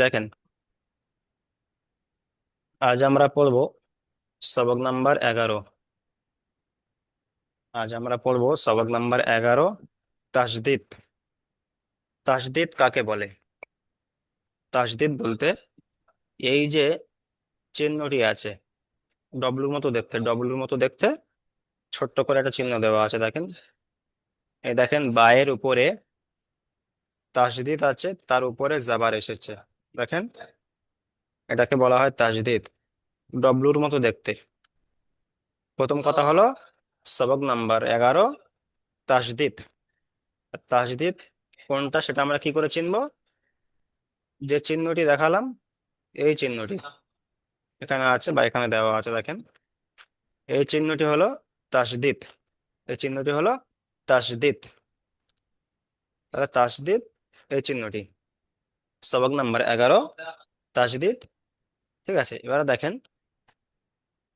দেখেন, আজ আমরা পড়বো সবক নাম্বার 11। আজ আমরা পড়বো সবক নাম্বার 11, তাসদিদ। তাসদিদ কাকে বলে? তাসদিদ বলতে এই যে চিহ্নটি আছে, ডব্লুর মতো দেখতে ছোট্ট করে একটা চিহ্ন দেওয়া আছে, দেখেন। এই দেখেন, বায়ের উপরে তাসদিদ আছে, তার উপরে জাবার এসেছে। দেখেন, এটাকে বলা হয় তাসদিদ, ডব্লুর মতো দেখতে। প্রথম কথা হলো সবক নাম্বার 11, তাসদিদ। তাসদিদ কোনটা সেটা আমরা কি করে চিনবো? যে চিহ্নটি দেখালাম, এই চিহ্নটি এখানে আছে বা এখানে দেওয়া আছে, দেখেন। এই চিহ্নটি হলো তাসদিদ। এই চিহ্নটি হলো তাসদিদ। তাহলে তাসদিদ এই চিহ্নটি, সবক নাম্বার 11, তাসদিদ। ঠিক আছে, এবারে দেখেন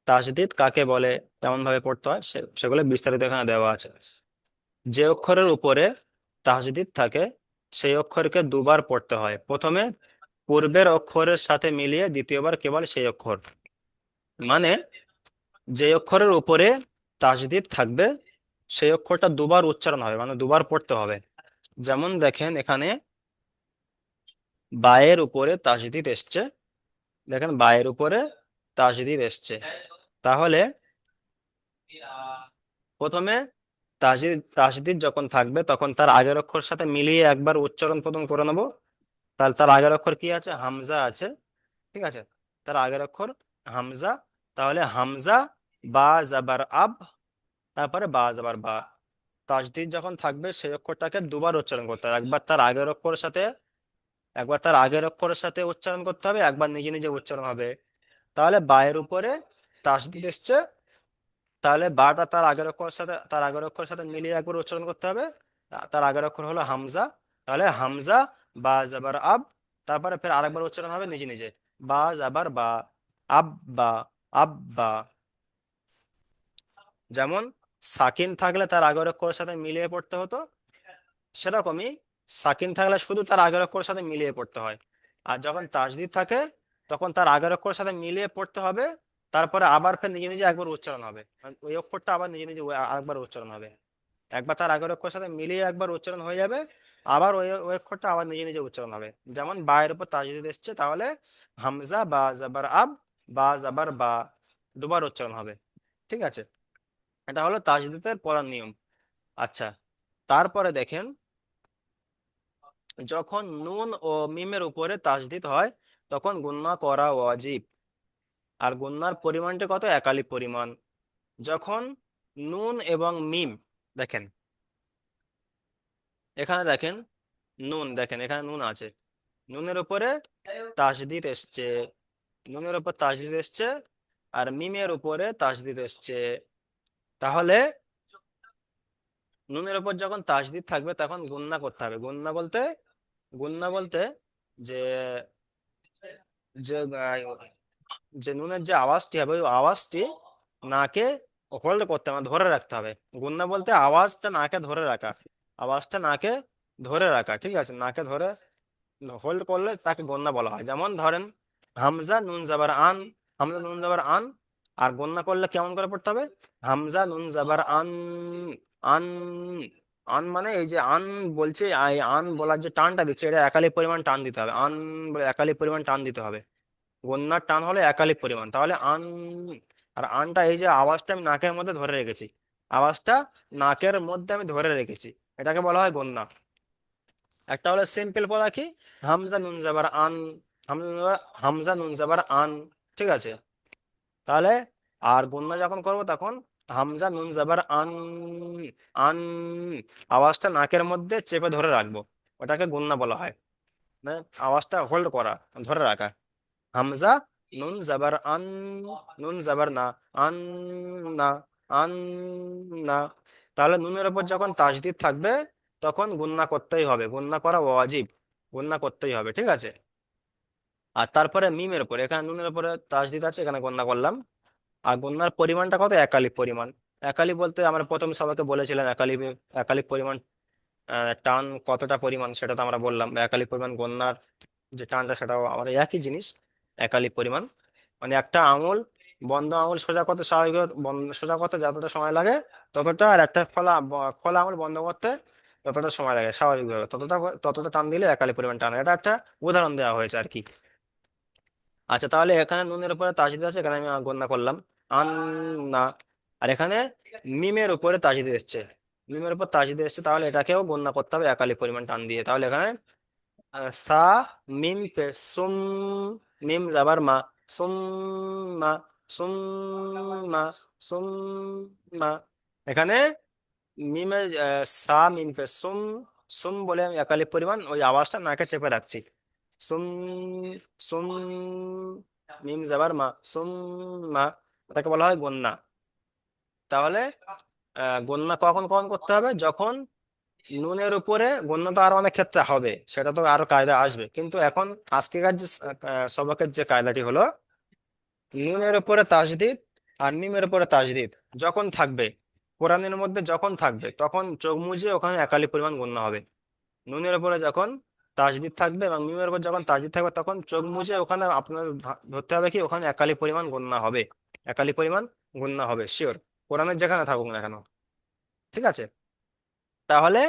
তাসদিদ কাকে বলে, কেমন ভাবে পড়তে হয় সেগুলো বিস্তারিত এখানে দেওয়া আছে। যে অক্ষরের উপরে তাসদিদ থাকে সেই অক্ষরকে দুবার পড়তে হয়। প্রথমে পূর্বের অক্ষরের সাথে মিলিয়ে দ্বিতীয়বার কেবল সেই অক্ষর। মানে যে অক্ষরের উপরে তাসদিদ থাকবে সেই অক্ষরটা দুবার উচ্চারণ হবে, মানে দুবার পড়তে হবে। যেমন দেখেন, এখানে বায়ের উপরে তাসদিদ এসছে। দেখেন, বায়ের উপরে তাসদিদ এসছে। তাহলে প্রথমে তাসদিদ তাসদিদ যখন থাকবে তখন তার আগের অক্ষর সাথে মিলিয়ে একবার উচ্চারণ প্রথম করে নেবো। তাহলে তার আগের অক্ষর কি আছে? হামজা আছে। ঠিক আছে, তার আগের অক্ষর হামজা। তাহলে হামজা, বা জাবার আব, তারপরে বা যাবার বা। তাসদিদ যখন থাকবে সেই অক্ষরটাকে দুবার উচ্চারণ করতে হবে। একবার তার আগের অক্ষরের সাথে উচ্চারণ করতে হবে, একবার নিজে নিজে উচ্চারণ হবে। তাহলে বায়ের উপরে তাসদিদ এসছে, তাহলে বাটা তার আগের অক্ষরের সাথে মিলিয়ে একবার উচ্চারণ করতে হবে। তার আগের অক্ষর হলো হামজা। তাহলে হামজা, বা যাবার আব, তারপরে ফের আরেকবার উচ্চারণ হবে নিজে নিজে, বা যাবার বা, আব্বা, আব্বা। যেমন সাকিন থাকলে তার আগের অক্ষরের সাথে মিলিয়ে পড়তে হতো, সেরকমই সাকিন থাকলে শুধু তার আগের অক্ষরের সাথে মিলিয়ে পড়তে হয়। আর যখন তাসদিদ থাকে তখন তার আগের অক্ষরের সাথে মিলিয়ে পড়তে হবে, তারপরে আবার ফের নিজে নিজে একবার উচ্চারণ হবে। মানে ওই অক্ষরটা আবার নিজে নিজে আরেকবার উচ্চারণ হবে। একবার তার আগের অক্ষরের সাথে মিলিয়ে একবার উচ্চারণ হয়ে যাবে, আবার ওই অক্ষরটা আবার নিজে নিজে উচ্চারণ হবে। যেমন বায়ের উপর তাসদিদ এসছে, তাহলে হামজা, বা জাবার আব, বা জাবার বা, দুবার উচ্চারণ হবে। ঠিক আছে, এটা হলো তাসদিদের প্রধান নিয়ম। আচ্ছা, তারপরে দেখেন, যখন নুন ও মিমের উপরে তাসদিদ হয় তখন গুণনা করা ওয়াজিব। আর গুণনার পরিমাণটা কত? একালি পরিমাণ। যখন নুন এবং মিম, দেখেন এখানে দেখেন, দেখেন এখানে নুন আছে, নুনের উপরে তাসদিদ এসছে, নুনের উপর তাসদিদ এসছে, আর মিমের উপরে তাসদিদ এসছে। তাহলে নুনের উপর যখন তাসদিদ থাকবে তখন গুণনা করতে হবে। গুণনা বলতে যে যে যে নুনের যে আওয়াজটি হবে ওই আওয়াজটি নাকে হোল্ড করতে হবে, মানে ধরে রাখতে হবে। গুণনা বলতে আওয়াজটা নাকে ধরে রাখা, আওয়াজটা নাকে ধরে রাখা। ঠিক আছে, নাকে ধরে হোল্ড করলে তাকে গন্না বলা হয়। যেমন ধরেন, হামজা নুন জাবার আন, হামজা নুন জাবার আন, আর গন্না করলে কেমন করে পড়তে হবে? হামজা নুন জাবার আন, আন। আন মানে এই যে আন বলছে, এই আন বলার যে টানটা দিচ্ছে এটা একালি পরিমাণ টান দিতে হবে। আন বলে একালি পরিমাণ টান দিতে হবে। গন্যার টান হলে একালিক পরিমাণ, তাহলে আন। আর আনটা এই যে আওয়াজটা আমি নাকের মধ্যে ধরে রেখেছি, আওয়াজটা নাকের মধ্যে আমি ধরে রেখেছি, এটাকে বলা হয় গন্না। একটা হলো সিম্পল পদা কি, হামজা নুন জাবার আন, হামজা নুন জাবার আন। ঠিক আছে, তাহলে আর গন্না যখন করব তখন হামজা নুন জাবার আন, আন, আওয়াজটা নাকের মধ্যে চেপে ধরে রাখবো, ওটাকে গন্না বলা হয়। মানে আওয়াজটা হোল্ড করা, ধরে রাখা। হামজা নুন জাবার আন, নুন জাবার না, আন, না, আন, না। তাহলে নুনের উপর যখন তাসদিদ থাকবে তখন গুণনা করতেই হবে, গুণনা করা ওয়াজিব, গুণনা করতেই হবে। ঠিক আছে, আর তারপরে মিমের উপরে, এখানে নুনের উপরে তাসদিদ আছে, এখানে গণনা করলাম। আর গণনার পরিমাণটা কত? একালি পরিমাণ। একালি বলতে আমরা প্রথম সবাইকে বলেছিলাম একালি, একালি পরিমাণ টান কতটা পরিমাণ সেটা তো আমরা বললাম, বা একালি পরিমাণ গণনার যে টানটা সেটাও আমার একই জিনিস, একালি পরিমাণ। মানে একটা আঙুল, বন্ধ আঙুল সোজা করতে স্বাভাবিক সোজা করতে যতটা সময় লাগে ততটা, আর একটা খোলা আঙুল বন্ধ করতে যতটা সময় লাগে স্বাভাবিকভাবে ততটা ততটা টান দিলে একালি পরিমাণ টান। এটা একটা উদাহরণ দেওয়া হয়েছে আর কি। আচ্ছা, তাহলে এখানে নুনের উপরে তাজদিদ আছে, এখানে আমি গণনা করলাম আন না। আর এখানে মিমের উপরে তাজদিদ এসছে, মিমের উপর তাজদিদ এসছে, তাহলে এটাকেও গণনা করতে হবে একালি পরিমাণ টান দিয়ে। তাহলে এখানে সা মিম পে সুম, মিম যাবার মা, সুম মা, সুম মা, সুম মা। এখানে মিমে সা মিম পে সুম, সুম বলে আমি একালি পরিমাণ ওই আওয়াজটা নাকে চেপে রাখছি। সুম, সুম, মিম যাবার মা, সুম মা, এটাকে বলা হয় গন্না। তাহলে গন্না কখন কখন করতে হবে? যখন নুনের উপরে, গণ্য তো আরো অনেক ক্ষেত্রে হবে, সেটা তো আরো কায়দা আসবে, কিন্তু এখন আজকেকার যে সবকের যে কায়দাটি হলো, নুনের উপরে তাজদিদ আর মিমের উপরে তাজদিদ যখন থাকবে, কোরআনের মধ্যে যখন থাকবে, তখন চোখ মুজে ওখানে একালি পরিমাণ গণ্য হবে। নুনের উপরে যখন তাজদিদ থাকবে এবং মিমের উপর যখন তাজদিদ থাকবে, তখন চোখ মুজে ওখানে আপনার ধরতে হবে কি ওখানে একালি পরিমাণ গণ্য হবে, একালি পরিমাণ গণ্য হবে শিওর, কোরআনের যেখানে থাকুক না কেন। ঠিক আছে? তাহলে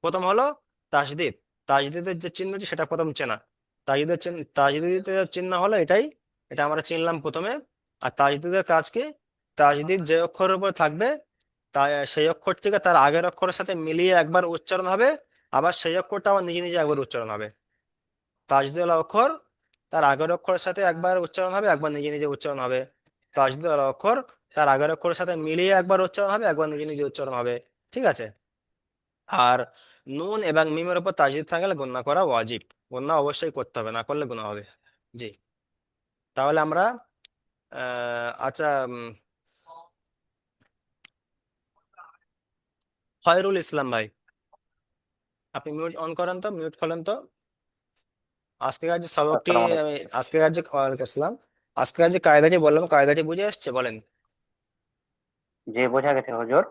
প্রথম হলো তাসদিদ, তাসদিদের যে চিহ্নটি সেটা প্রথম চেনা। তাসদিদের চিহ্ন হলো এটাই, এটা আমরা চিনলাম প্রথমে। আর তাসদিদের কাজ কি? তাসদিদ যে অক্ষরের উপর থাকবে তা সেই অক্ষরটিকে তার আগের অক্ষরের সাথে মিলিয়ে একবার উচ্চারণ হবে, আবার সেই অক্ষরটা আবার নিজে নিজে একবার উচ্চারণ হবে। তাসদিদ অক্ষর তার আগের অক্ষরের সাথে একবার উচ্চারণ হবে, একবার নিজে নিজে উচ্চারণ হবে। তাসদিদ অক্ষর তার আগের অক্ষরের সাথে মিলিয়ে একবার উচ্চারণ হবে, একবার নিজে নিজে উচ্চারণ হবে। ঠিক আছে? আর নুন এবং মিমের উপর তাজদিদ থাকলে গুনাহ করা ওয়াজিব, গুনাহ অবশ্যই করতে হবে, না করলে গুনাহ হবে। জি। তাহলে আমরা আচ্ছা, খয়রুল ইসলাম ভাই, আপনি মিউট অন করেন তো, মিউট খোলেন তো। আজকের যে সবকটি আসসালামু আলাইকুম। আমি আজকের যে ওয়ালাইকুম আসসালাম, আজকের যে কায়দাটি বললাম, কায়দাটি বুঝে আসছে বলেন? জি, বোঝা গেছে হুজুর।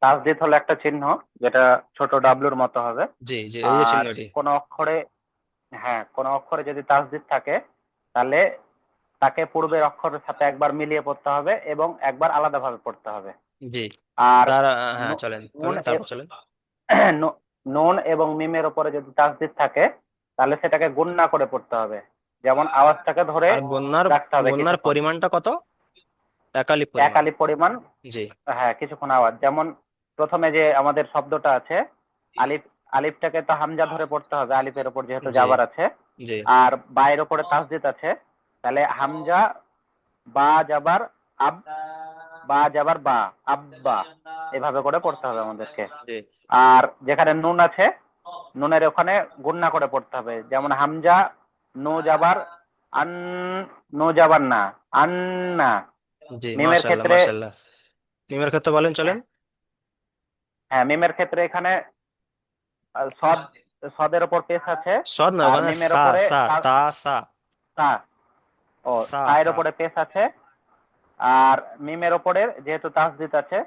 তাসদিদ হলো একটা চিহ্ন যেটা ছোট ডাবলুর মতো হবে। জি জি, এই যে আর চিহ্নটি। কোন অক্ষরে, হ্যাঁ, কোন অক্ষরে যদি তাসদিদ থাকে তাহলে তাকে পূর্বের অক্ষরের সাথে একবার মিলিয়ে পড়তে হবে এবং একবার আলাদাভাবে পড়তে হবে। জি। আর তার হ্যাঁ, নু- চলেন নুন চলেন, তারপর চলেন। নু- নুন এবং মিমের উপরে যদি তাসদিদ থাকে তাহলে সেটাকে গুণনা করে পড়তে হবে, যেমন আওয়াজটাকে ধরে আর গন্যার, রাখতে হবে গন্যার কিছুক্ষণ। পরিমাণটা কত? একালি এক পরিমাণ। আলিফ পরিমাণ, জি হ্যাঁ, কিছুক্ষণ আওয়াজ। যেমন প্রথমে যে আমাদের শব্দটা আছে আলিফ, আলিফটাকে তো হামজা ধরে পড়তে হবে আলিফের উপর যেহেতু জি জাবার আছে। জি আর বায়ের উপরে তাসদিদ আছে, তাহলে হামজা বা জাবার আব, বা জাবার বা, আব্বা, এভাবে করে পড়তে হবে আমাদেরকে। জি আর যেখানে নুন আছে, নুনের ওখানে গুণনা করে পড়তে হবে, যেমন হামজা নো জাবার আন, নো জাবার না, আন্না। জি, মিমের মাশাল্লাহ ক্ষেত্রে, মাশাল্লাহ। মিমের ক্ষেত্রে বলেন, চলেন। হ্যাঁ, মিমের ক্ষেত্রে এখানে সদ, সদের ওপর পেশ আছে। সদ না, আর ওখানে মিমের সা, ওপরে সা তা সা, সা, ও সা সায়ের সা। ওপরে পেশ আছে। আর মিমের ওপরে যেহেতু তাসদিদ আছে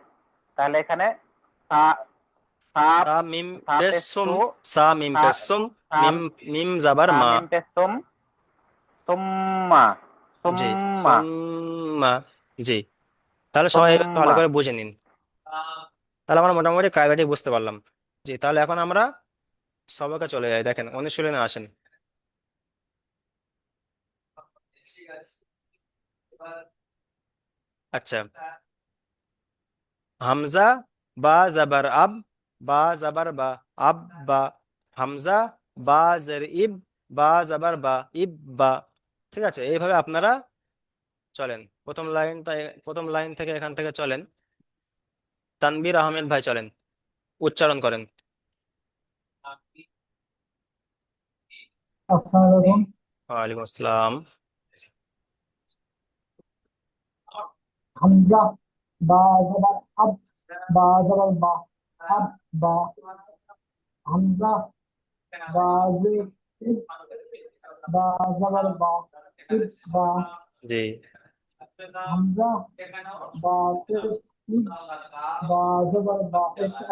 তাহলে এখানে সা, সাপ, সা মিম সাপে পেসুম, সু, সা মিম সা, পেসুম, সাপ, মিম, মিম যাবার সা মা। মিম পে সুম, সুম্মা, জি, সুম্মা, সুম্মা। জি। তাহলে সবাই এবার ভালো সুম্মা। করে বুঝে নিন। তাহলে আমরা মোটামুটি কায়দাটি বুঝতে পারলাম। জি, তাহলে এখন আমরা সবাইকে চলে যাই, দেখেন অনুশীলনে আসেন। আচ্ছা, হামজা বা জাবার আব, বা জাবার বা, আব বা। হামজা বা জের ইব, বা জাবার বা, ইব বা। ঠিক আছে, এইভাবে আপনারা চলেন। প্রথম লাইন থেকে এখান থেকে চলেন। তানবীর আহমেদ ভাই চলেন, উচ্চারণ করেন। আসসালামু আলাইকুম। ওয়ালাইকুম আসসালাম। হামজা বা জবর আব, বা জবর বা, আব বা। হামজা বা জের ইব, বা জবর বা, ইব বা। জি হামজা বা পেশ ইজ বা জবর বা একটা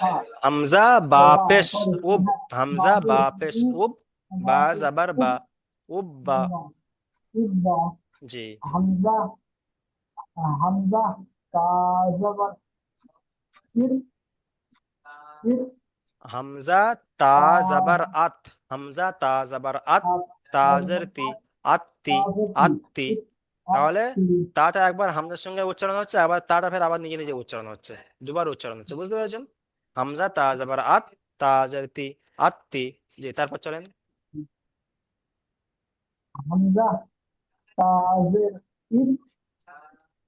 হা হামজা বা ও বা পেশ সরি উব, বা হামজা বা পেশ পেশ উ উব, বা বা পেশ জাবার উ বা, উব বা। না ইব্বা জি। হামজা হামজা তা জবর ইর ইর হামজা তা তা জাবার আত, হামজা তা জাবার আত, আত তাজের তি, আত্তি, তাজতি আত্তি। ইত তাহলে আতি তাটা একবার হামজার সঙ্গে উচ্চারণ হচ্ছে, আবার তাটা ফের আবার নিজে নিজে উচ্চারণ হচ্ছে, দুবার উচ্চারণ হচ্ছে, বুঝতে পেরেছেন? হামজা তা জাবার আত, তাজের তি, আত্তি। জি, তারপর চলেন। হামজা তাজের ইর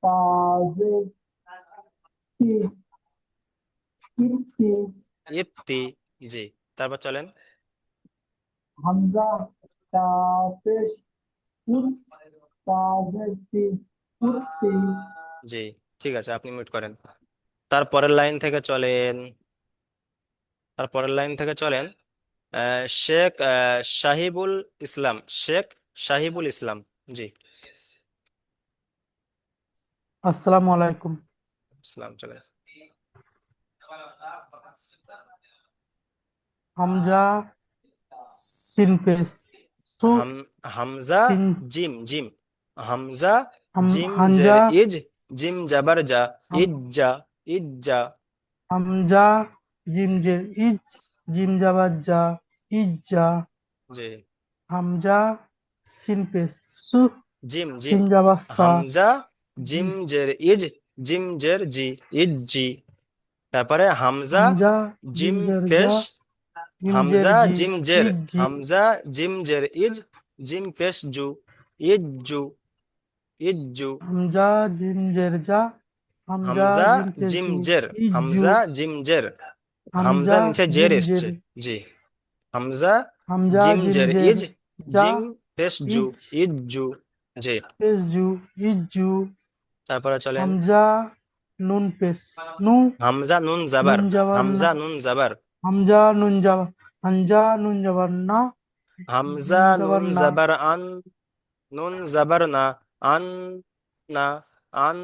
তাজের তি ইরতি ইত্তি। জি, তারপর চলেন। হামজা তা পেশ উর তাজের তি উরতি জি, ঠিক আছে, আপনি মিউট করেন। তারপরের লাইন থেকে চলেন, তারপরের লাইন থেকে চলেন। শেখ শাহিবুল ইসলাম, শেখ শাহিবুল ইসলাম। জি। আসসালামু আলাইকুম। ইসলাম চলেন। হামজা সিন পেশ সু হাম হামজা সিন জিম জিম, হামজা জিম জের হামজা ইজ, জিম জাবার যা, হাম- ইজ্জা, ইজ্জা। হামজা জিম জের ইজ জিম জাবার যা ইজ্জা জি। হামজা সিন পেশ সু জিম জিম, সিন জাবার সা হামজা জিম জিম জের ইজ, জিম জের জি, ইজ্জি। তারপরে হামজা হামজা জিম জিম জের যা পেশ, জিম জের হামজা জি জিম জের, ইজ্জি হামজা জিম জের ইজ, জিম পেশ জু, ইজ্জু, ইজ্জু। হামজা জিম জের যা হামজা হামজা জিম পেশ জিম জু জের, ইজ্জু হামজা জিম জের, হামজা হামজা নিচে জের জিম জের এসছে। জি। হামজা হামজা জিম জিম জের জের ইজ, যা জিম পেশ জু, ইজ ইজ্জু। জি, পেশ জু ইজ্জু তারপরে চলেন। হামজা নুন পেশ নু হামজা নুন জাবার, নুন জাবার না হামজা নুন জাবার, হামজা নুন জাবার হামজা নুন জাবার না হামজা নুন নুন জাবার না জাবার আন, নুন জাবার না, আন, না, আন,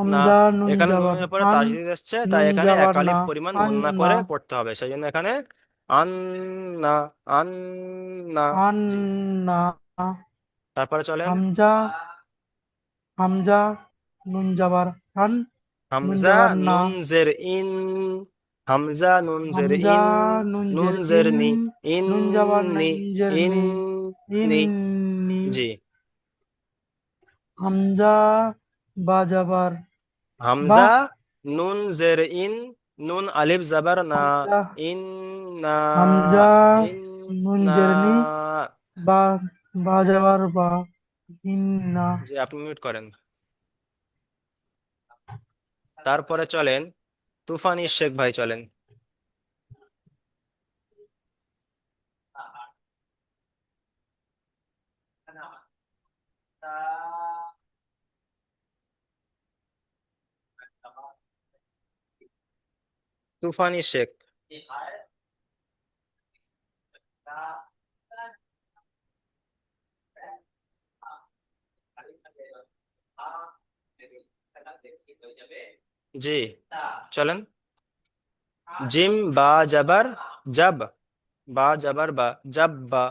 না। হামজা নুন এখানে জাবার নুনের পরে আন তাজদিদ এসছে, তাই নুন এখানে জাবার না একালিপ পরিমাণ আন গুণনা না করে পড়তে হবে, সেই জন্য এখানে আন, না, আন, না। আন জি, না তারপরে চলেন। হামজা হামজা নুন জাবার আন নুন হামজা জাবার না নুন জের ইন, হামজা নুন জের হামজা ইন, নুন নুন জের জের ইন নি, ইন, নুন জাবার না নি, ইন জের ইন, নি ইন নি। নি জি। হামজা বা জাবার বা হামজা নুন জের ইন, নুন আলিফ জাবার না, হামজা ইন, না, হামজা ইন, নুন না। জেরনি বা বা যাবার বা ইন্না জি, আপনি মিউট করেন। তারপরে চলেন তুফানি শেখ ভাই, চলেন। তুফানি শেখ। জি, চলেন। জিম বা জাবার জাব, বা জাবার বা, জাব বা।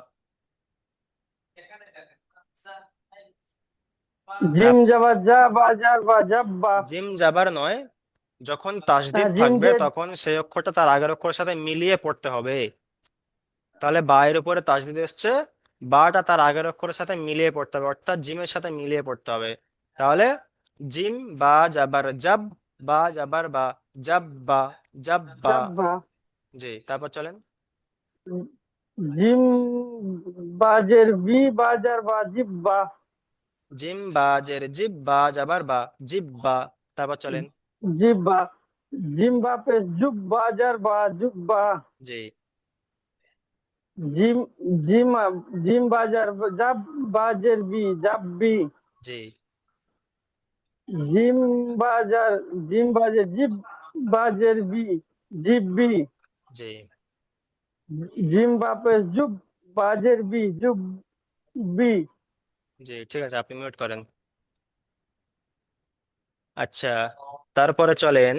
জিম যাবার যা বাজার বা জাব্বা। জিম জাবার নয়, যখন তাসদিদ জিম থাকবে যে তখন সেই অক্ষরটা তার আগের অক্ষরের সাথে মিলিয়ে পড়তে হবে। তাহলে বায়ের উপরে তাসদিদ এসছে, বাটা তার আগের অক্ষরের সাথে মিলিয়ে পড়তে হবে, অর্থাৎ জিমের সাথে মিলিয়ে পড়তে হবে। তাহলে জিম বা জাবার জাব, বা জাবার বা, জাব বা, জাব বা। জাব্বা। জি, তারপর চলেন। জিম বাজের বি বাজার বা জিব্বা। জিম বা জের জিব, বা জাবার বা, জিব বা। তারপর চলেন। জিব্বা। জিম্বা পেশ জুব বাজার বা জুব্বা। জি। জিম জিম জিম বাজার জাব বাজের বি জাব্বি। জি। জিম বাজার জিম বাজের জিব বাজের বি জিব্বি। জি। জিম বাপেশ জুব বাজের বি জুব্বি। জি, ঠিক আছে, আপনি মিউট করেন। আচ্ছা, তারপরে চলেন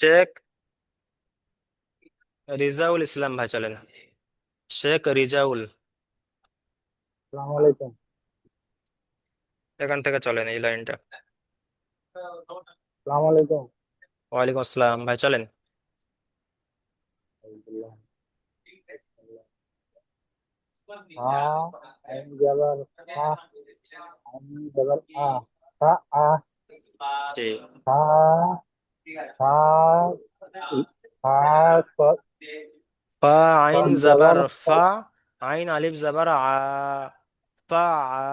শেখ রিজাউল ইসলাম ভাই, চলেন শেখ রিজাউল, আসসালামু আলাইকুম। এখান থেকে চলেন এই লাইনটা। আসসালামু আলাইকুম। ওয়ালাইকুম আসসালাম ভাই, চলেন। আ আইন জবর আ আইন জবর আ তা আ জি। তা তা তা ক- ফা আইন কফ জবর জবর ক, ফা, আইন আলিফ জবর আ, ফা আ,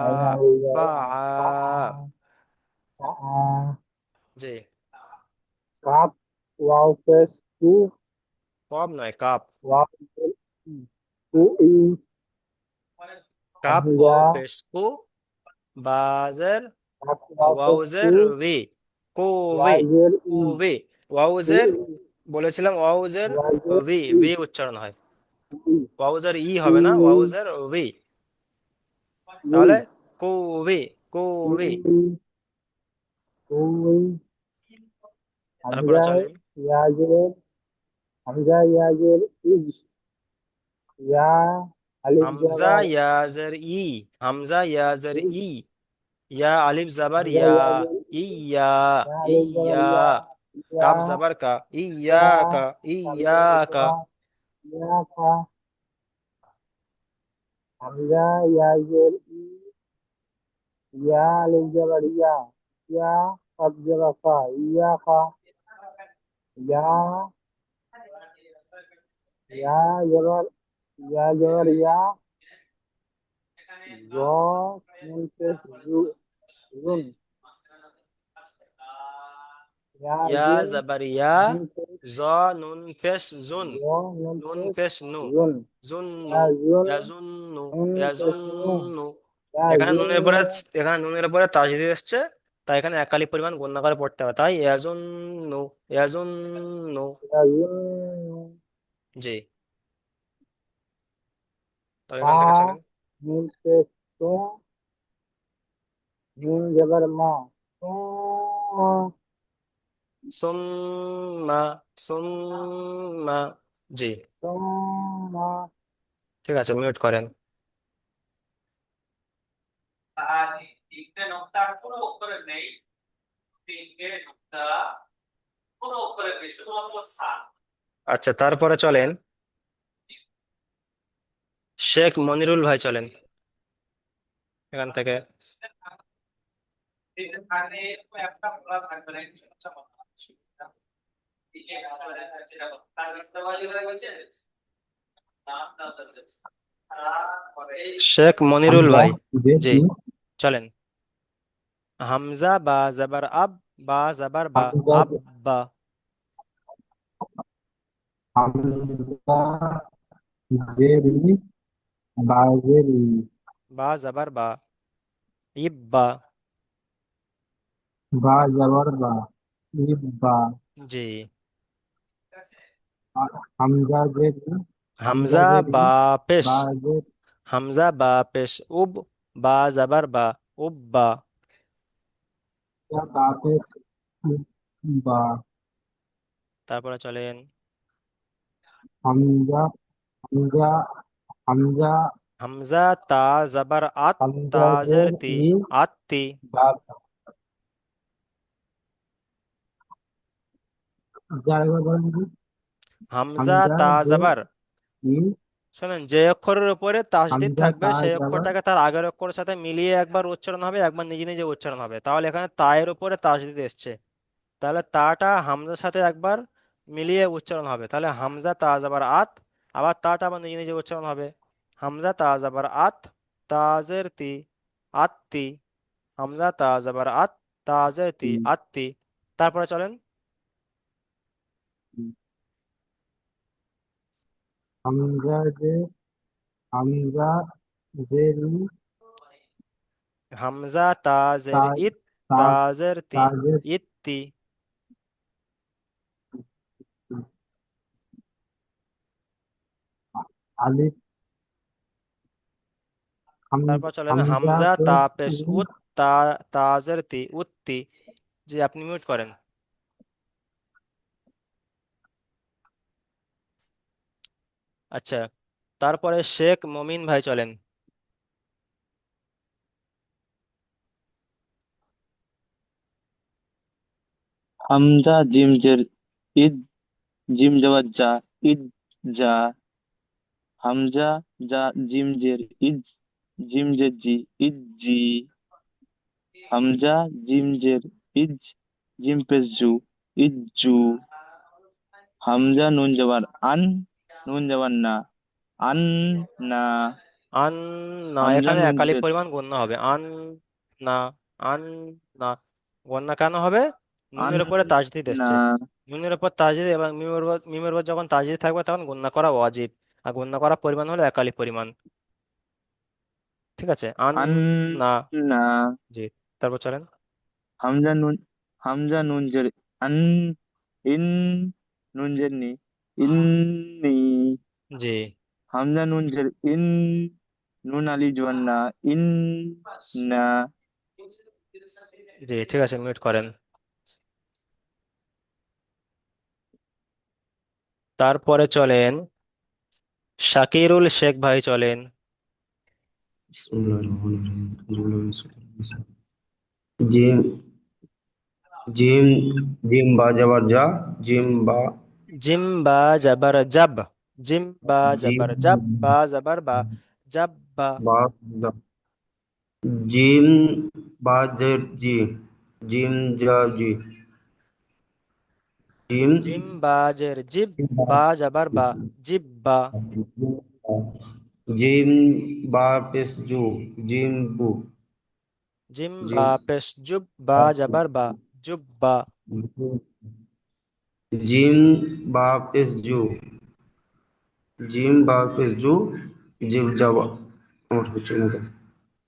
আইন আলিফ ফা জবর আ আ। তা আ তা আ জি। কাপ ওয়াও পেশ কু কব নয়, কাপ। ওয়াও পেশ কু ই কাপ হামজা ওয়াও পেশ কু, বাজের কাপ ওয়াও পেশ কু ওয়াউজের উই, কুবি, ওয়াজের ই কুবি। কু ওয়াউজের, ই বলেছিলাম ওয়াউজের ওয়াজের ভি, ই ভি উচ্চারণ হয়। কু ই ওয়াউজের ই কু হবে না, ই ওয়াউজের ভি। ই তাহলে কুবি, কুবি। কু ই তারপরে হামজা চলেন ইয়াজের হামজা ইয়াজের ইজ ইয়া আলিফ হামজা জবর ইয়াজের ই, হামজা ইয়াজের ইজ ই, ইয়া আলিফ জাবার হামজা ইয়া, ইয়াজের ইয়া, ইয়া আলিফ জবর ইয়া। ইয়া ইয়া কাফ জাবার কা, ইয়া ইয়া কা, কাফ ইয়া জবর কা। কা ইয়া কা হামজা ইয়াজের ই ইয়া আলিফ জবর ইয়া ইয়া কাফ জবর কা ইয়া কা ইয়া ইয়া জবর ইয়া জবর ইয়া জ নুন পেশ জু জুন ইয়া ইয়া জিন জাবার ইয়া, নুন পেশ জ নুন পেশ জুন, জ নুন নুন পেশ পেশ নু, জুন জুন্নু, ইয়া জুন ইয়াজুন্নু, নুন পেশ নু ইয়াজুন্নু। ইয়া এখানে জুন নুনের পরে, এখানে নুনের পরে তাজদিদ এসছে, তাই এখানে একালি পরিমাণ গণ্য করে পড়তে হবে, তাই ইয়াজুন্নু, ইয়াজুন্নু। ইয়া জুন জি। তো পা এখান থেকে চলেন নুন পেশ তো জিন জবর মা তো সুম্মা, সুম্মা। জি। তো মা ঠিক আছে, মিউট করেন। আচ্ছা, তারপরে চলেন শেখ মনিরুল ভাই, চলেন এখান থেকে। শেখ মনিরুল হামজা ভাই। জেদ জি, ই চলেন। হামজা বা জাবার আব, বা জাবার বা, হামজা আব্বা। হামজা জেদ ই বাজের ই বা জাবার বা, ইব্বা। বা জবর বা ইব বা জি। হামজা জেদ ই হামজা হামজা জেদ ই বা পেশ, বাজের হামজা বা পেশ উব, বা জাবার বা, উব্বা। ইয়া বাপের বা তারপরে চলেন হামজা হামজা হামজা হামজা তা জাবার আত, হামজা তাজের জের তি, ই আত্তি। বা জায়গা বলেন কি? হামজা হামজা তা জের জাবার, ই শোনেন যে অক্ষরের উপরে তাসদিদ হামজা থাকবে তা সেই যাবার অক্ষরটাকে তার আগের অক্ষরের সাথে মিলিয়ে একবার উচ্চারণ হবে, একবার নিজে নিজে উচ্চারণ হবে। তাহলে এখানে তায়ের উপরে তাসদিদ এসছে, তাহলে তাটা হামজার সাথে একবার মিলিয়ে উচ্চারণ হবে, তাহলে হামজা তা জাবার আত, আবার তাটা আবার নিজে নিজে উচ্চারণ হবে। হামজা তা জাবার আত, তাজের তি, আত্তি। হামজা তা জাবার আত, তাজের তি, আত্তি। তারপরে চলেন হামজা যে হামজা জের ই হামজা তাজের তাজ ইত, তাজ তাজের তি, তাজের ইত্তি। হাম তারপর চলেন হামজা হামজা তা পেশ পেশ ই উত, তা তাজের তি উত্তি। জি, আপনি মিউট করেন। আচ্ছা, তারপরে শেখ মমিন ভাই চলেন। হামজা জিম জের ইদ, জিম যাওয়ার যা, ইদ যা। হামজা যা জিম জের ইজ, জিম জের জি, ইজ জি। হামজা জিম জের ইজ, জিম পেশ জু, ইজ জু। হামজা নুন যাবার আন, নুন যাবার না, আন না। আন না, হামজা এখানে নুন একালিপ জের পরিমাণ গণ্য হবে। আন না, আন না। গণ্য কেন হবে? আন নুনের উপরে তাজদিদ না। এসছে। নুনের উপর তাজদিদ এবং মিমের উপর যখন তাজদিদ থাকবে তখন গণ্য করা ওয়াজিব। আর গণ্য করা পরিমাণ হলো একালিপ পরিমাণ। ঠিক আছে, আন আন না। না। জি, তারপর চলেন। হামজা নুন, হামজা নুন জের আন, ইন, নুন জের নি, ইন্নি। জি, হামজা নুন জের ইন, নুন আলি জোয়ান না, ইন না। জি, ঠিক আছে, মিউট করেন। তারপরে চলেন শাকিরুল শেখ ভাই চলেন। জিম জিম জিম বা যাবার যা, জিম বা জিম বা জাবার জাব, জিম বা জিম জাবার জাব, বা জাবার বা, জাব বা। বা যা। জিম বা জের জি, জিম যা জি, জিম জিম বা জের জিব, বা জাবার বা, জিব বা। জিম বা পেশ জু, জিম বু, জিম বা জিম পেশ জুব, বা জাবার বা, জুব বা। জিম বা পেশ জু, জিম বা পেশ জু, জিম যাবা। আমার হচ্ছে না তো।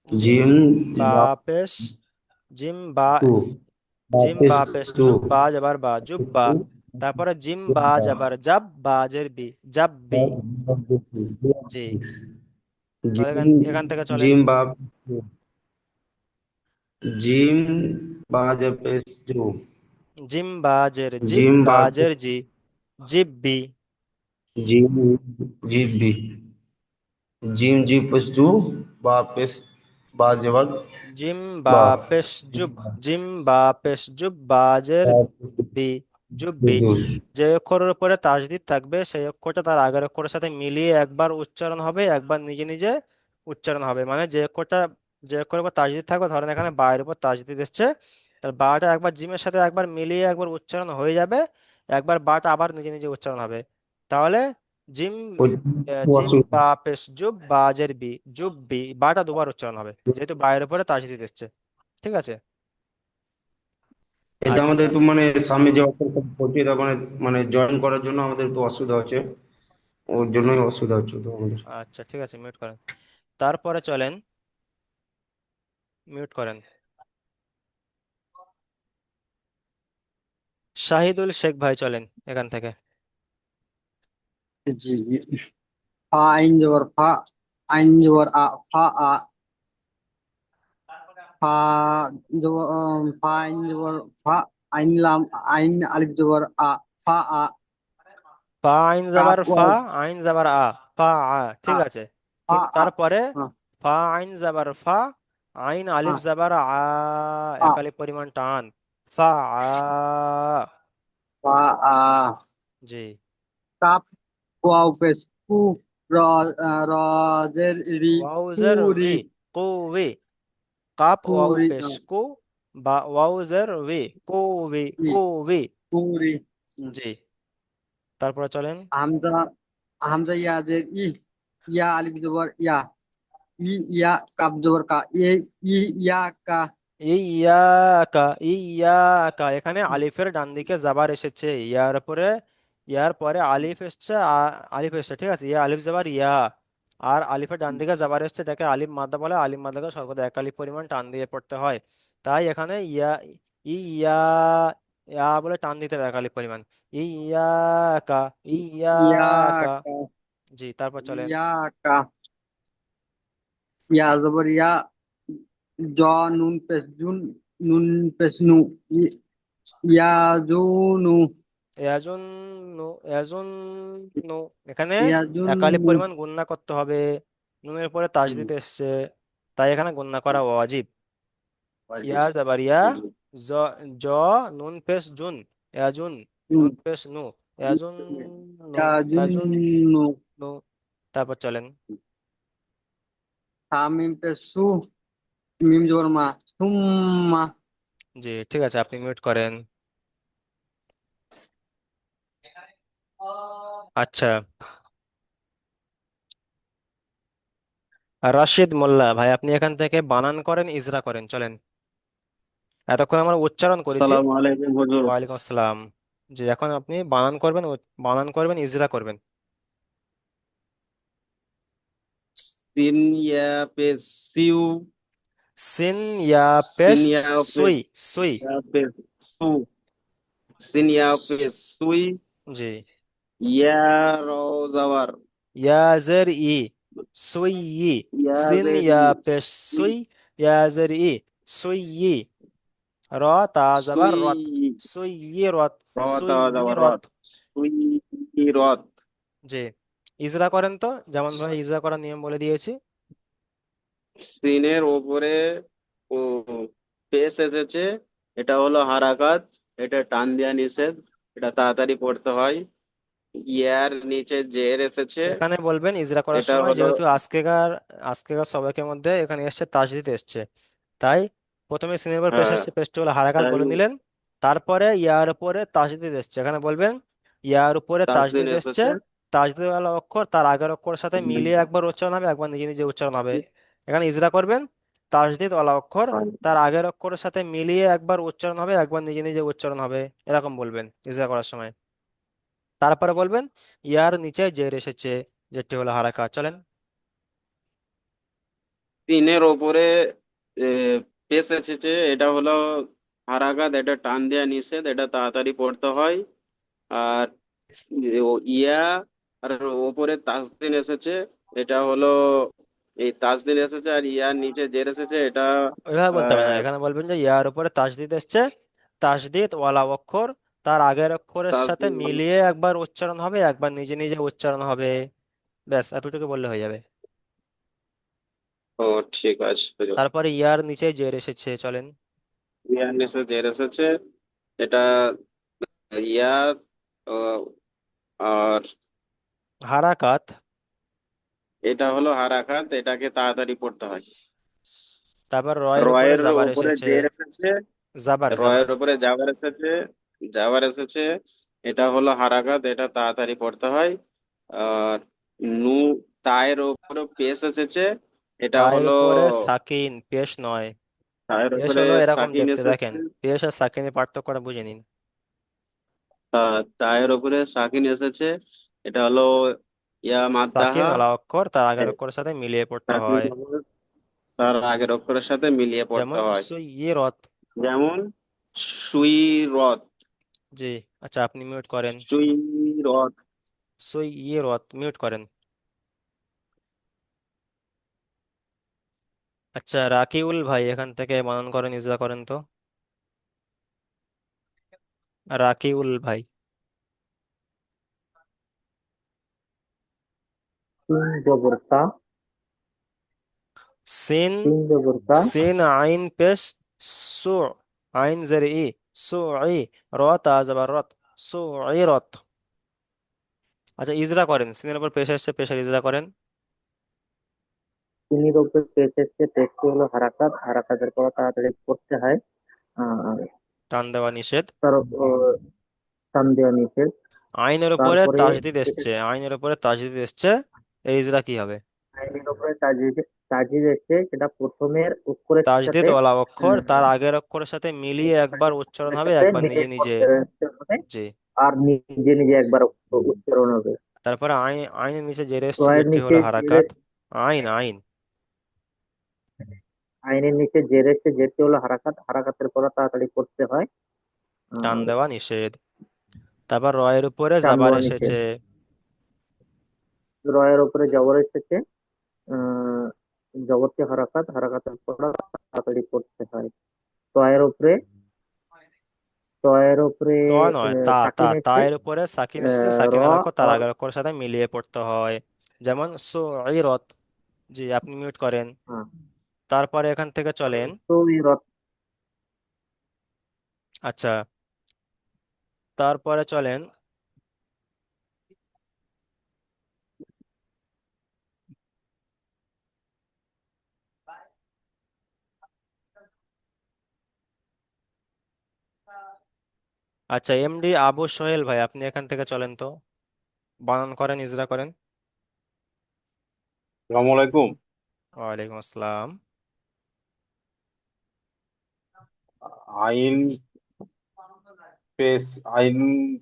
জিম জিম বা বা পেশ, জিম বা, জু, বা জিম পেশ বা পেশ জু, জুব, বা জাবার বা, জুব বা। তারপরে জিম বা জাবার জাব, বা জের বি, জাব বি। জি, তাহলে জিম এখান এখান থেকে চলেন। জিম বা জিম বা পেশ জু, জিম বা জের জিব, জিম বা বা জের জি, জিব বি। জিম জিম বি, জিম জি পেশ জু, বা পেশ বা জবর জিম বা বা, পেশ জুব, জিম বা পেশ জুব, বাজের বি, জুব বি। যে অক্ষরের উপরে তাসদিদ থাকবে সেই অক্ষরটা তার আগের অক্ষরের সাথে মিলিয়ে একবার উচ্চারণ হবে, একবার নিজে নিজে উচ্চারণ হবে। মানে যে অক্ষরটা, যে অক্ষরের উপর তাসদিদ থাকবে, ধরেন এখানে বায়ের উপর তাসদিদ এসছে, তার বাটা একবার জিমের সাথে একবার মিলিয়ে একবার উচ্চারণ হয়ে যাবে, একবার বাটা আবার নিজে নিজে উচ্চারণ হবে। তাহলে জিম, জিম বা পেশ জুব, বাজের বি, জুব বি, বাটা দুবার উচ্চারণ হবে যেহেতু বায়ের উপরে তাসদিদ এসছে। ঠিক আছে। এটা আচ্ছা, আমাদের একটু মানে সামনে যে অফারটা পড়ছে এটা মানে মানে জয়েন করার জন্য আমাদের একটু অসুবিধা হচ্ছে, ওর জন্যই অসুবিধা হচ্ছে তো আমাদের। আচ্ছা, ঠিক আছে, মিউট করেন। তারপরে চলেন, মিউট করেন, শাহিদুল শেখ ভাই চলেন এখান থেকে। জি জি। ফা আইন জবর ফা, আইন জবর আ, ফা আ। ফা জবর ফা আইন জবর ফা, আইন লাম, আইন আলিফ জবর আ, ফা আ। ফা আইন কাপ জাবার ফা, ওয়াও আইন জাবার আ, ফা আ, আ, ঠিক আছে। ফা কিন্তু আ, তারপরে হ্যাঁ, ফা আইন জাবার ফা, আইন আলিফ হ্যাঁ, জাবার আ, আ, একালিপ পরিমাণ টান, ফা আ। ফা আ। জি, কাপ ওয়াও পেশ কু, র র জের রি, ওয়াউজের কুরি, উই, কুবি। কাপ ওয়াউ কুরি, পেশ কু, বা ওয়াউজের উই, কুবি, ই, কুবি। কুরি। জি, তারপরে চলেন। হামজা, হামজা ইয়া জের ই, ইয়া আলিফ জবর ইয়া, ই ইয়া কাপ জবর কা, ই ইয়া কা। ইয়াকা, ইয়াকা, এখানে আলিফের ডান দিকে জাবার এসেছে, ইয়ার পরে, ইয়ার পরে আলিফ এসছে, আলিফ এসছে, ঠিক আছে, ইয়া আলিফ জাবার ইয়া। আর আলিফের ডান দিকে জাবার এসছে, এটাকে আলিফ মাদ্দা বলে। আলিফ মাদ্দাকে সর্বদা এক আলিফ পরিমাণ টান দিয়ে পড়তে হয়। তাই এখানে ইয়া, ইয়া, ইয়া বলে টান দিতে হবে এক আলিফ পরিমাণ। ইয়াকা, ইয়া ইয়াকা। কা, জি, তারপর চলেন। ইয়া কা। ইয়া জবর ইয়া, জ নুন পেশ জুন নুন পেশ নু ইয়াজুনু ইয়াজুন্নু ইয়াজুন্নু এখানে একালিপ ইয়াজুনু পরিমাণ গুণনা করতে হবে, নুনের পরে তাজদিদ এসছে, তাই এখানে গুণনা করা ওয়াজিব। ইয়া যাবার ইয়া, জ জ নুন পেশ জুন, ইয়াজুন, নুন পেশ নু, ইয়াজুন নু, ইয়াজুন ইয়াজুনু নু। তারপর চলেন। তামিম পেশ সু মিম জবর মা সুম্মা জি ঠিক আছে, আপনি মিউট করেন। আচ্ছা, রাশিদ মোল্লা ভাই, আপনি এখান থেকে বানান করেন, ইজরা করেন, চলেন। এতক্ষণ আমরা উচ্চারণ করেছি। আসসালামু আলাইকুম হুজুর। ওয়ালাইকুম আসসালাম। জি এখন আপনি বানান করবেন, বানান করবেন, ইজরা করবেন। সিন ইয়া পেশ সিউ, সিন ইয়া পেশ সিন ইয়া পেশ সুই, সুই। ইয়া পেশ সু, সিন ইয়া পেশ সুই, জি। ইয়া র জাবার, ইয়া জের ই, সুই ই। ইয়া সিন জেরি ইয়া পেশ সুই, সুই, ইয়া জের ই, সুই ই। র তা যাবার সুই, রত, সুই ই রত, র সুই তা ই জাবার রত। রত, সুই রত। জি, ইজরা করেন তো, যেমন ভাবে ইজরা করার নিয়ম বলে দিয়েছি। সিনের ওপরে ও পেশ এসেছে, এটা হলো হারাকাত, এটা টান দেওয়া নিষেধ, এটা তাড়াতাড়ি পড়তে হয়। ইয়ার নিচে জের এসেছে, এখানে বলবেন ইজরা করার এটা সময়, হলো যেহেতু আজকেকার আজকেকার সবাইকের মধ্যে এখানে এসছে তাজদিদ এসছে, তাই প্রথমে সিনের উপর পেশ হ্যাঁ, এসছে, পেশটি হলো হারাকাত তাই বলে নিলেন। তারপরে ইয়ার উপরে তাজদিদ এসছে, এখানে বলবেন ইয়ার উপরে তাসদিন তাজদিদ এসছে, এসেছে। তাজদিদ ওয়ালা অক্ষর তার আগের অক্ষরের সাথে মিলিয়ে একবার উচ্চারণ হবে, একবার নিজে নিজে উচ্চারণ হবে। এখানে ইজরা করবেন, তাজদিদ ওয়ালা অক্ষর তার আগের অক্ষরের সাথে মিলিয়ে একবার উচ্চারণ হবে, একবার নিজে নিজে উচ্চারণ হবে, এরকম বলবেন ইজরা করার সময়। তারপরে বলবেন ইয়ার নিচে জের এসেছে, যেটি হলো হারাকাত, চলেন। তিনের ওপরে এ, পেশ এসেছে, এটা হলো হারাকাত, এটা টান দেওয়া নিষেধ, এটা তাড়াতাড়ি পড়তে হয়। আর ইয়া আর ওপরে তাসদিন এসেছে, এটা হলো এই তাসদিন এসেছে, আর ইয়ার নিচে জের এসেছে, এটা ওইভাবে বলতে হবে না, আহ, এখানে বলবেন যে ইয়ার উপরে তাসদিদ এসছে, তাসদিদ ওয়ালা অক্ষর তার আগের অক্ষরের সাথে তাসদিন বলে। মিলিয়ে একবার উচ্চারণ হবে, একবার নিজে নিজে উচ্চারণ হবে, ব্যাস এতটুকু বললে হয়ে যাবে। ও ঠিক আছে হুজুর। তারপরে ইয়ার নিচে জের এসেছে, চলেন। ইয়ার নিচে জের এসেছে, এটা ইয়া আহ, আর হারাকাত। এটা হলো হারাকাত, এটাকে তাড়াতাড়ি পড়তে হয়। তারপর রয়ের উপরে রয়ের জাবার উপরে এসেছে, জের এসেছে, জাবার জাবার। রয়ের উপরে জাবার এসেছে, জাবার এসেছে, এটা হলো হারাকাত, এটা তাড়াতাড়ি পড়তে হয়। আর নু, তায়ের উপরে পেশ এসেছে, এটা তায়ের হলো উপরে সাকিন, পেশ নয়। তায়ের পেশ উপরে হলো এরকম সাকিন দেখতে, দেখেন এসেছে, পেশ আর সাকিনের পার্থক্যটা বুঝে নিন। তায়ের উপরে সাকিন এসেছে, এটা হলো ইয়া সাকিন মাদ্দাহা, ওয়ালা অক্ষর তার আগের অক্ষরের সাথে মিলিয়ে পড়তে সাকিন হয়, হলো তার আগের অক্ষরের সাথে মিলিয়ে পড়তে যেমন হয়। সুইয়িরত। যেমন সুইরত, জি। আচ্ছা, আপনি মিউট করেন। সুইরত। সুইয়িরত মিউট করেন। আচ্ছা, রাকিউল ভাই এখান থেকে বানান করেন, ইজরা করেন তো। রাকিউল ভাই। তিন জবর তা, সিন, তিন জবর তা, সিন আইন পেশ সু, আইন জের ই, সু ই, র তা যাবার রত, সু ই রত। আচ্ছা, ইজরা করেন, সিনের উপর পেশ এসছে, পেশের ইজরা করেন। তিনের উপর পেশ এসছে, পেশটি হলো হারাকাত, হারাকাতের পর তাড়াতাড়ি পড়তে হয়। আহ, টান দেওয়া নিষেধ। তার উপর টান দেওয়া নিষেধ। আইনের উপরে তারপরে তাজদিদ এসছে, আইনের উপরে তাজদিদ এসছে, এই ইজরা কি হবে? আইনের উপরে তাজিজ, তাজিজ এসছে, সেটা প্রথমের অক্ষরের তাজদিদ সাথে ওয়ালা অক্ষর তার আহ, আগের অক্ষরের সাথে মিলিয়ে একবার উচ্চারণ অক্ষরের হবে, সাথে একবার মিলে নিজে নিজে। পড়তে হবে, জি। আর নিজে নিজে একবার উচ্চারণ হবে। তারপরে আইন, আইনের নিচে জের এসছে, রয়ের যেটি নিচে হলো জেরে, হারাকাত। আইন আইন। আইনের নিচে জের এসছে, যেটি হলো হারাকাত, হারাকাতের পর তাড়াতাড়ি পড়তে হয়। টান আর দেওয়া নিষেধ। তারপর রয়ের উপরে টান জাবার দেওয়া এসেছে। নিষেধ। রয়ের উপরে জবর এসেছে, আহ জবরকে হারাকাত, হারাকাতের পর তাড়াতাড়ি পড়তে হয়। তয়ের উপরে, তয়ের উপরে ত নয়, সাকিন এসছে, এর উপরে সাকিন এসেছে, র, সাকিনের অক্ষর তার অর, আগের অক্ষরের সাথে মিলিয়ে পড়তে হয়। যেমন সুইরত। জি, আপনি মিউট করেন। হ্যাঁ, তারপরে এখান থেকে চলেন। সুইরত। আচ্ছা, তারপরে চলেন। আচ্ছা, এমডি আবু সোহেল ভাই, আপনি এখান থেকে চলেন তো, বানান করেন, ইজরা করেন। আসসালামু আলাইকুম। ওয়ালাইকুম আসসালাম। আইন পেশ, আইন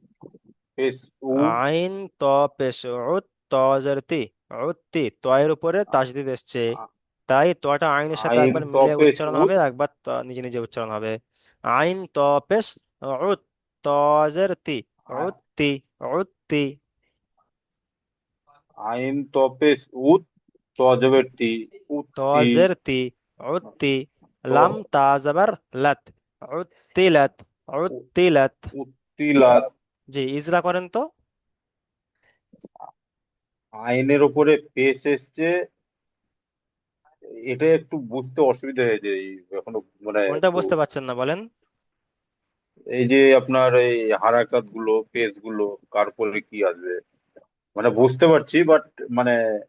পেশ উ, আইন ত পেশ উত, ত জেরতি, উত্তি, ত এর উপরে তাসদিদ এসছে, আ- তাই তটা আইনের সাথে আইন একবার মিলিয়ে পেশ উচ্চারণ উত, হবে, একবার নিজে নিজে উচ্চারণ হবে। আইন ত পেশ উত, ত জেরতি, আ- উত্তি, উত্তি। আইন পেশ উত, তজবের টি, ত উত্তি, জেরতি, উত্তি। তো লাম তা জবর লাত, উত্তিলাত, উ- উত্তিলাত। উত্তিলাত। জি, ইজরা করেন তো। আইনের উপরে পেশ এসছে, এটা একটু বুঝতে অসুবিধা হয়েছে এখনো, মানে কোনটা একটু বুঝতে পারছেন না বলেন? এই যে আপনার এই হারাকাত গুলো, পেশ গুলো কার পরে কি আসবে, মানে বুঝতে পারছি বাট মানে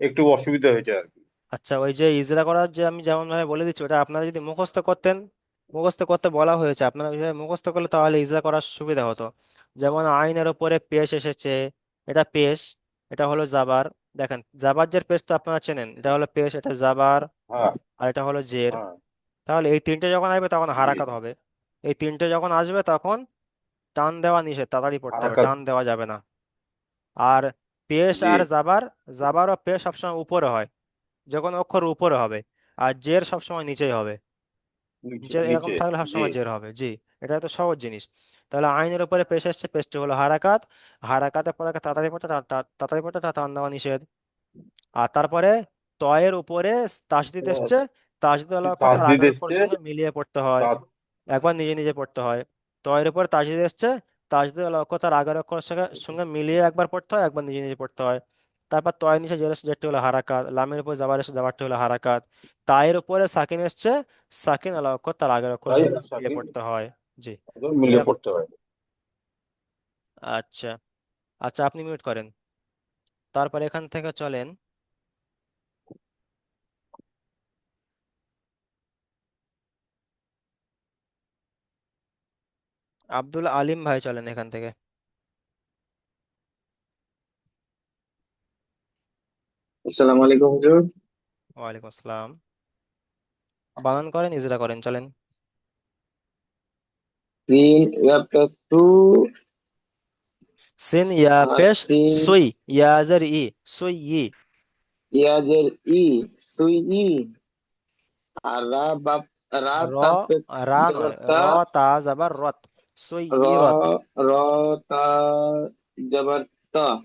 একটু অসুবিধা হয়েছে আর কি। আচ্ছা, ওই যে ইজরা করার যে আমি যেমন ভাবে বলে দিচ্ছি, ওটা আপনারা যদি মুখস্থ করতেন, মুখস্থ করতে বলা হয়েছে, আপনারা ওইভাবে মুখস্থ করলে তাহলে ইজরা করার সুবিধা হতো। যেমন আইনের উপরে পেশ এসেছে, এটা পেশ, এটা হলো জাবার। দেখেন, জাবার জের পেশ তো আপনারা চেনেন, এটা হলো পেশ, এটা জাবার, হ্যাঁ, আর এটা হলো জের। হ্যাঁ, তাহলে এই তিনটে যখন আসবে তখন হারাকাত হবে। এই তিনটে যখন আসবে তখন টান দেওয়া নিষেধ, তাড়াতাড়ি পড়তে হবে, হারাকাত। টান দেওয়া যাবে না। আর পেশ জি, আর জাবার, জাবার ও পেশ সবসময় উপরে হয়, যে কোনো অক্ষর উপরে হবে। আর জের সবসময় নিচেই হবে। নিচে নিচে এরকম নিচে। থাকলে জি, সবসময় জের হবে। জি, এটা তো সহজ জিনিস। তাহলে আইনের উপরে পেশ এসছে, পেশটি হলো হারাকাত। হারাকাতের পরে তাড়াতাড়ি পড়তে, তাড়াতাড়ি পড়তে টান দেওয়া নিষেধ। আর তারপরে তয়ের উপরে তাসদিদ এসছে, তাসদিদ আলা অক্ষর তার তাসদিদ আগের এসছে, অক্ষরের সঙ্গে মিলিয়ে পড়তে হয়, তা- একবার নিজে নিজে পড়তে হয়। তয়ের উপরে তাসদিদ এসছে, তাসদিদ আলা অক্ষর তার আগের অক্ষরের সঙ্গে সঙ্গে মিলিয়ে একবার পড়তে হয়, একবার নিজে নিজে পড়তে হয়। তারপর তয়ের নিচে জের এসছে, জেরটি হলো হারাকাত। লামের উপরে জাবার এসছে, জাবারটি হলো হারাকাত। তায়ের উপরে সাকিন এসছে, সাকিন আলা অক্ষর তার আগের অক্ষরের তাই সঙ্গে মিলিয়ে সাথে পড়তে হয়। জি, মিলে এরকম। পড়তে হয়। আচ্ছা, আচ্ছা, আপনি মিউট করেন। তারপর এখান থেকে চলেন। আব্দুল আলিম ভাই, চলেন এখান থেকে। আসসালামু আলাইকুম হুজুর। ওয়ালাইকুম আসসালাম। বানান করেন, ইজরা করেন, চলেন। সিন ইয়া প্লাস টু, সিন ইয়া পেশ সিন সুই, ইয়াজের ই, সুই ই। ইয়াজের ই, সুই ই। আর রা র, তা পেশ রা জবর নয়, তা, র তা যাবার রত, সুই র, ই রত। র তা জবর তা,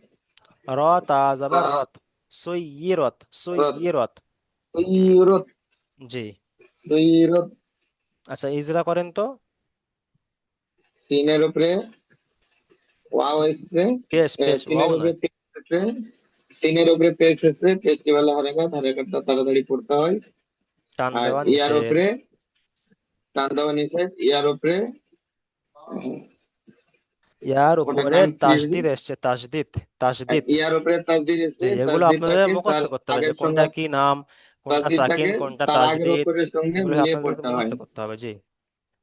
র তা যাবার তা রত, সুই ই রত, সুই রত, ই রত। সুইরত, জি। সুইরত। আচ্ছা, ইজরা করেন তো। সিনের উপরে ওয়াও এসছে, পেশ, পেশ, ওয়াও সিনের উপরে নয়। পেশ এসছে, সিনের উপরে পেশ এসছে, পেশকে বলে হারাকাত, হারাকাতটা তাড়াতাড়ি পড়তে হয়। টান আর দেওয়া ইয়ার নিষেধ। উপরে টান দেওয়া নিষেধ, ইয়ার উপরে ইয়ার ওটার উপরে নাম কি? তাসদিদ এসছে, তাসদিদ, তাসদিদ। ইয়ার উপরে তাসদিদ যে এসছে, এগুলো আপনাদের তাসদিদটাকে তার মুখস্থ করতে হবে, যে আগের কোনটা সঙ্গে, কি নাম, কোনটা সাকিন, তাসদিদটাকে কোনটা তার আগের তাজদিদ, অক্ষরের সঙ্গে এগুলো মিলিয়ে আপনাদের পড়তে হয়। মুখস্থ করতে হবে। জি।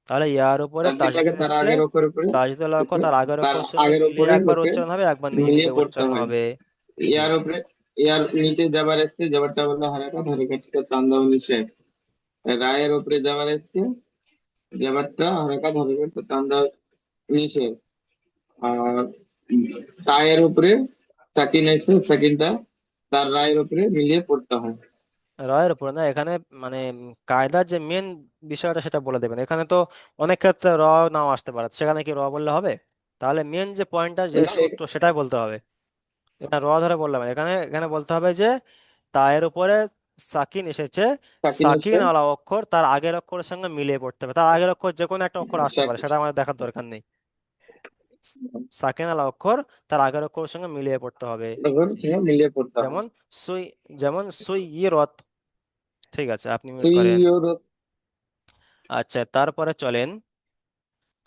তাহলে ইয়ার উপরে তাসদিদটাকে তাজদিদ তার এসছে, আগের অক্ষরের উপরে, তাজদিদ লক্ষ্য তার আগের তার অক্ষরের সঙ্গে আগের মিলিয়ে অক্ষরে একবার হচ্ছে উচ্চারণ হবে, একবার নিজে নিজে মিলিয়ে পড়তে উচ্চারণ হয়। হবে। জি। ইয়ার উপরে, ইয়ার নিচে যাবার এসছে, যাবারটা বললো হারাকাত, হারাকাতটা টান দেওয়া নিষেধ। রায়ের উপরে যাবার এসছে, যাবারটা হারাকাত, হারাকাতটা টান দেওয়া নিষেধ। আর তায়ের উপরে সাকিন এসছে, সাকিনটা তার রায়ের উপরে মিলিয়ে পড়তে হয়। রয়ের উপরে না, এখানে মানে কায়দার যে মেন বিষয়টা সেটা বলে দেবেন। এখানে তো অনেক ক্ষেত্রে নাও আসতে পারে, সেখানে কি বললে হবে? তাহলে মেন যে পয়েন্টটা, যে না, সূত্র, সেটাই বলতে হবে। এটা ধরে বললাম, এখানে এখানে বলতে হবে যে তায়ের উপরে সাকিন এসেছে, সাকিন সাকিন এসছে, ওয়ালা অক্ষর তার আগের অক্ষরের সঙ্গে মিলিয়ে পড়তে হবে। তার আগের অক্ষর যে কোনো একটা অক্ষর আসতে পারে, সেটা আমাদের দেখার দরকার নেই। সাকিন ওয়ালা অক্ষর তার আগের অক্ষরের সঙ্গে মিলিয়ে পড়তে হবে। সঙ্গে মিলিয়ে পড়তে হবে। যেমন সুই, যেমন সুইয়রত। ঠিক আছে, আপনি মিউট করেন। সুইয়রত, আচ্ছা, তারপরে চলেন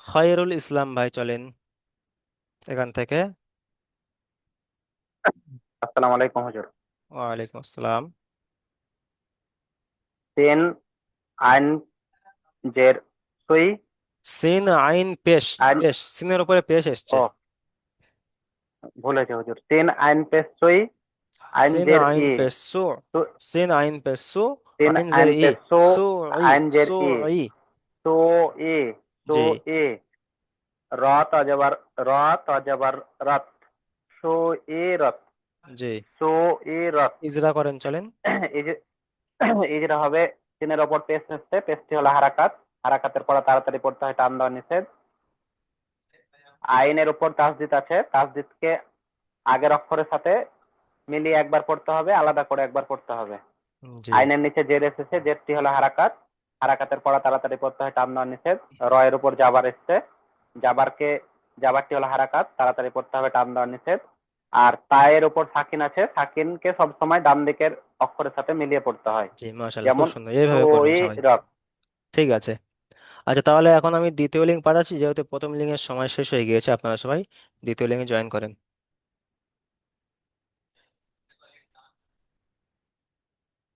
খয়রুল ইসলাম ভাই, চলেন এখান থেকে। আসসালামু আলাইকুম হুজুর। ওয়ালাইকুম আসসালাম। সিন আইন জের সুই সিন আইন পেশ, আইন, পেশ, সিনের উপরে পেশ এসছে। ও ভুল হয়েছে হুজুর। সিন আইন পেশ সুই, আইন সিন জের আইন ই, পেশ সু, সু- সিন আইন পেশ সু, সিন আইন জের আইন ই, পেশ সু, সু ই, আইন জের সু ই, ই। সু ই, সু জি ই, র তজবর র তজবর রত, সু ই রত, জি, সু ই রত। ইজরা করেন, চলেন। এই যে এই যেটা হবে, সিনের ওপর পেস্ট হচ্ছে, পেস্টটি হলো হারাকাত, হারাকাতের পরে তাড়াতাড়ি পড়তে হয়, টান দেওয়া নিষেধ। আইনের উপর তাসদিদ আছে, তাসদিদকে আগের অক্ষরের সাথে মিলিয়ে একবার পড়তে হবে, আলাদা করে একবার পড়তে হবে। জি আইনের নিচে জের এসেছে, জেরটি হলো হারাকাত, হারাকাতের পড়া তাড়াতাড়ি পড়তে হয়, টান দেওয়া নিষেধ। র এর উপর জাবার এসছে, জাবারকে, জাবারটি হলো হারাকাত, তাড়াতাড়ি পড়তে হবে, টান দেওয়া নিষেধ। আর তায়ের উপর সাকিন আছে, সাকিনকে সবসময় ডান দিকের অক্ষরের সাথে মিলিয়ে পড়তে হয়, জি, মাশাআল্লাহ, খুব যেমন সুন্দর, এইভাবে পড়বেন সবাই। রত। ঠিক আছে। আচ্ছা, তাহলে এখন আমি দ্বিতীয় লিঙ্ক পাঠাচ্ছি, যেহেতু প্রথম লিঙ্কের সময় শেষ হয়ে গিয়েছে, আপনারা সবাই দ্বিতীয় লিঙ্কে জয়েন করেন।